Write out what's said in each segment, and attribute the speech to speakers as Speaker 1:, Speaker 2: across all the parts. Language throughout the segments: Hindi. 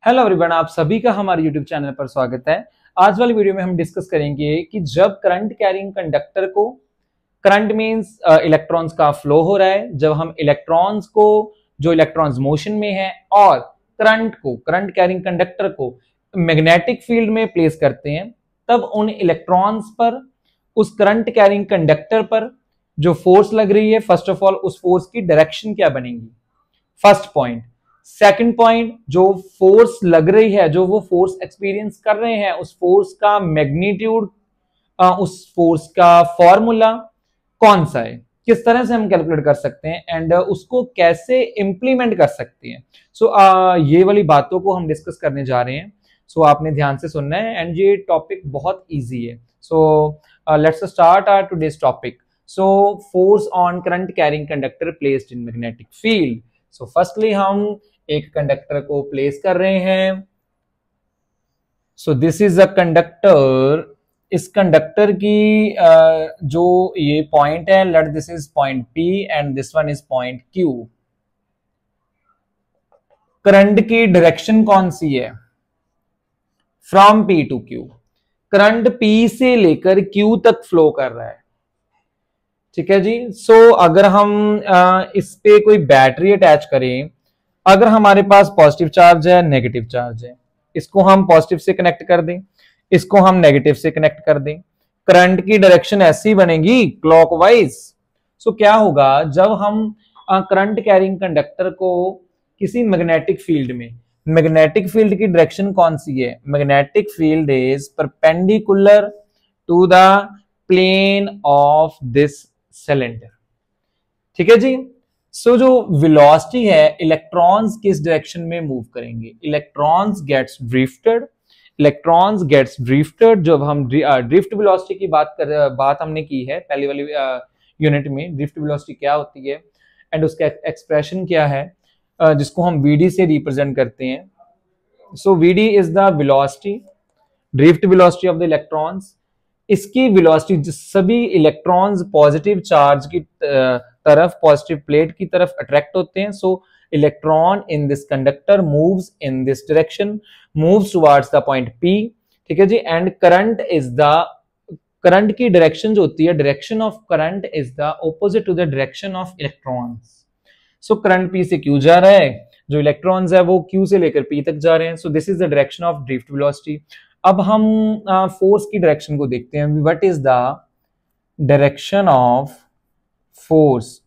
Speaker 1: हेलो एवरीवन, आप सभी का हमारे यूट्यूब चैनल पर स्वागत है। आज वाली वीडियो में हम डिस्कस करेंगे कि जब करंट कैरिंग कंडक्टर को, करंट मींस इलेक्ट्रॉन्स का फ्लो हो रहा है, जब हम इलेक्ट्रॉन्स को, जो इलेक्ट्रॉन्स मोशन में है, और करंट को, करंट कैरिंग कंडक्टर को मैग्नेटिक फील्ड में प्लेस करते हैं, तब उन इलेक्ट्रॉन्स पर, उस करंट कैरिंग कंडक्टर पर जो फोर्स लग रही है, फर्स्ट ऑफ ऑल उस फोर्स की डायरेक्शन क्या बनेगी, फर्स्ट पॉइंट। सेकंड पॉइंट, जो फोर्स लग रही है, जो वो फोर्स एक्सपीरियंस कर रहे हैं, उस फोर्स का मैग्नीट्यूड, उस फोर्स का फॉर्मूला कौन सा है, किस तरह से हम कैलकुलेट कर सकते हैं, एंड उसको कैसे इंप्लीमेंट कर सकते हैं। ये वाली बातों को हम डिस्कस करने जा रहे हैं। आपने ध्यान से सुनना है, एंड ये टॉपिक बहुत ईजी है। Let's start our today's topic. Force on current carrying conductor placed in magnetic field. Firstly हम एक कंडक्टर को प्लेस कर रहे हैं। This is a conductor. इस कंडक्टर की जो ये पॉइंट है, let this is point P and this one is point Q। Current की डायरेक्शन कौन सी है? From P to Q। Current P से लेकर Q तक फ्लो कर रहा है, ठीक है जी। अगर हम इस पे कोई बैटरी अटैच करें, अगर हमारे पास पॉजिटिव चार्ज है, नेगेटिव चार्ज है, इसको हम पॉजिटिव से कनेक्ट कर दें, इसको हम नेगेटिव से कनेक्ट कर दें, करंट की डायरेक्शन ऐसी बनेगी क्लॉकवाइज। क्या होगा जब हम करंट कैरिंग कंडक्टर को किसी मैग्नेटिक फील्ड में, मैग्नेटिक फील्ड की डायरेक्शन कौन सी है? Magnetic field is perpendicular to the plane of this cylinder, ठीक है जी। जो वेलोसिटी है, इलेक्ट्रॉन्स किस डायरेक्शन में मूव करेंगे? Electrons gets drifted. Electrons gets drifted. जब हम ड्रिफ्ट वेलोसिटी की बात हमने की है पहली वाली यूनिट में, ड्रिफ्ट वेलोसिटी क्या होती है एंड उसका एक्सप्रेशन क्या है, जिसको हम Vd से रिप्रेजेंट करते हैं। Vd is the velocity, drift velocity of the electrons. इसकी वेलोसिटी, सभी इलेक्ट्रॉन्स पॉजिटिव चार्ज की तरफ, पॉजिटिव प्लेट की तरफ अट्रैक्ट होते हैं। Electron in this conductor moves in this direction, moves towards the point P, ठीक है जी। And current is the, current की डायरेक्शन जो होती है, direction of current is the opposite to the direction of electrons. Current P से Q जा रहा है, जो इलेक्ट्रॉन्स है वो Q से लेकर P तक जा रहे हैं। This is the direction of drift velocity. अब हम फोर्स की डायरेक्शन को देखते हैं। What is the direction of force?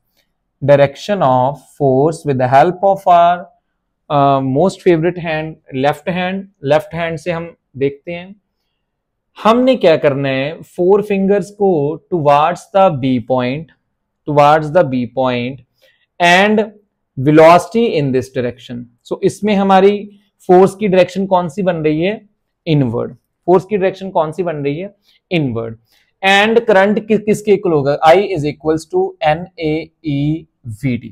Speaker 1: Direction of force with the help of our most favourite hand, left hand. Left hand से हम देखते हैं। हमने क्या करना है, फोर फिंगर्स को towards the B point, towards the B point and velocity in this direction. इसमें हमारी फोर्स की डायरेक्शन कौन सी बन रही है? इनवर्ड। फोर्स की डायरेक्शन कौन सी बन रही है? इनवर्ड। एंड करंट किसके इक्वल होगा? I is equals to NaEVd।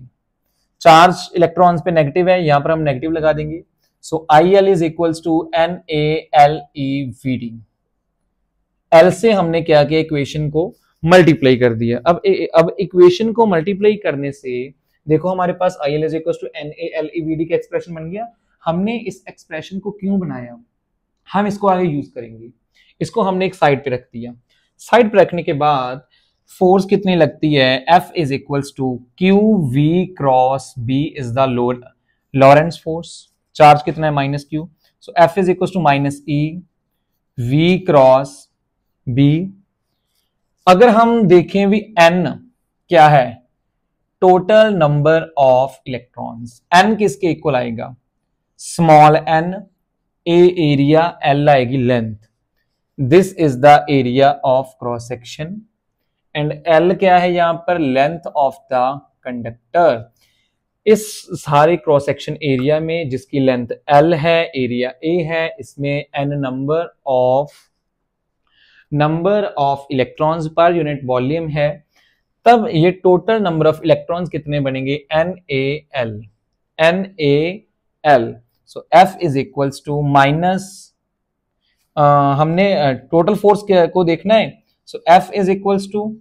Speaker 1: Charge electrons पे नेगेटिव है, यहां पर हम नेगेटिव लगा देंगे। IL is equals to NaLeVd। L से हमने क्या किया, इक्वेशन को मल्टीप्लाई कर दिया। अब इक्वेशन को मल्टीप्लाई करने से देखो हमारे पास IL is equals to NaLeVd का एक्सप्रेशन बन गया। हमने इस एक्सप्रेशन को क्यों बनाया? हम इसको आगे यूज करेंगे। इसको हमने एक साइड पे रख दिया। साइड पे रखने के बाद फोर्स कितनी लगती है? F is equals to QV cross B is the Lorentz force. Charge कितना है? -Q। F is equals to -E V cross B। अगर हम देखें भी N क्या है? Total number of electrons. N किसके इक्वल आएगा? Small n, A area, L आएगी length. This is the area of cross section and L क्या है यहां पर? Length of the conductor. इस सारे क्रॉस सेक्शन एरिया में जिसकी लेंथ L है, एरिया A है, इसमें n number of electrons per unit volume है, तब ये टोटल नंबर ऑफ इलेक्ट्रॉन्स कितने बनेंगे? NaL। F is equals to minus, हमने टोटल फोर्स को देखना है। F is equals to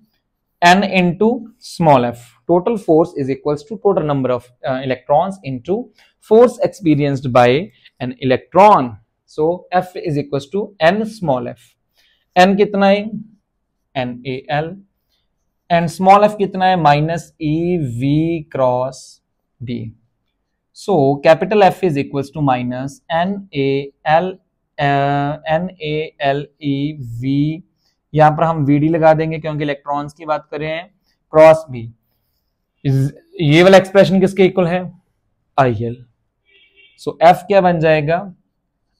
Speaker 1: N into small f। Total force is equals to total number of electrons into force experienced by an electron. So F is equals to n small f. n कितना है NaL, and small f कितना है minus EV cross B. So capital F is equals to minus NaLeV. यहां पर हम VD लगा देंगे क्योंकि इलेक्ट्रॉन्स की बात कर रहे हैं, क्रॉस B. ये वाला एक्सप्रेशन किसके इक्वल है IL. सो F क्या बन जाएगा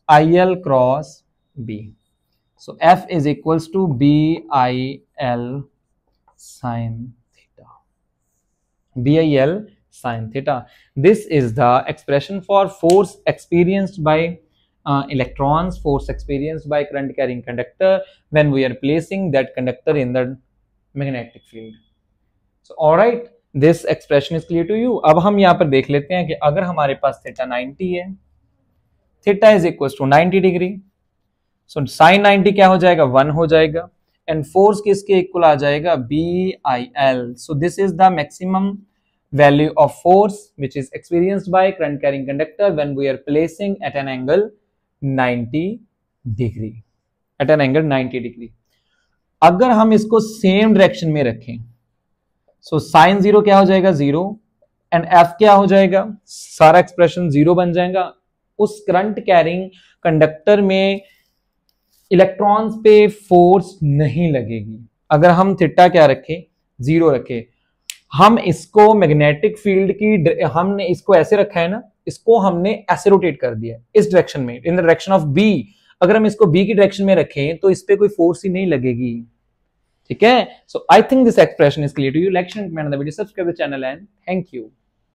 Speaker 1: IL cross B. So F is equals to BIL sin theta. BIL sin theta. This is the expression for force experienced by electrons, force experienced by current carrying conductor when we are placing that conductor in the magnetic field. So all right, this expression is clear to you. अब हम यहाँ पर देख लेते हैं कि अगर हमारे पास थीटा 90 है, theta is equal to 90 degree, so sine 90 क्या हो जाएगा 1 हो जाएगा, एंड फोर्स किसके इक्वल आ जाएगा BIL. So this is the maximum value of force which is experienced by current carrying conductor when we are placing at an angle 90 degree. At an angle 90 degree. अगर हम इसको सेम डायरेक्शन में रखें, सो साइन 0 क्या हो जाएगा 0, एंड F क्या हो जाएगा, सारा एक्सप्रेशन 0 बन जाएगा. उस करंट कैरिंग कंडक्टर में इलेक्ट्रॉन्स पे फोर्स नहीं लगेगी. अगर हम थीटा क्या रखें 0 रखें, हम इसको मैग्नेटिक फील्ड की, हमने इसको ऐसे रखा है ना, इसको हमने ऐसे रोटेट कर दिया इस डायरेक्शन में, in the direction of B. अगर हम इसको B की डायरेक्शन में रखें तो इस पे कोई फोर्स ही नहीं लगेगी. ठीक है. So I think this expression is clear to you. Like, comment the video, subscribe the channel and thank you.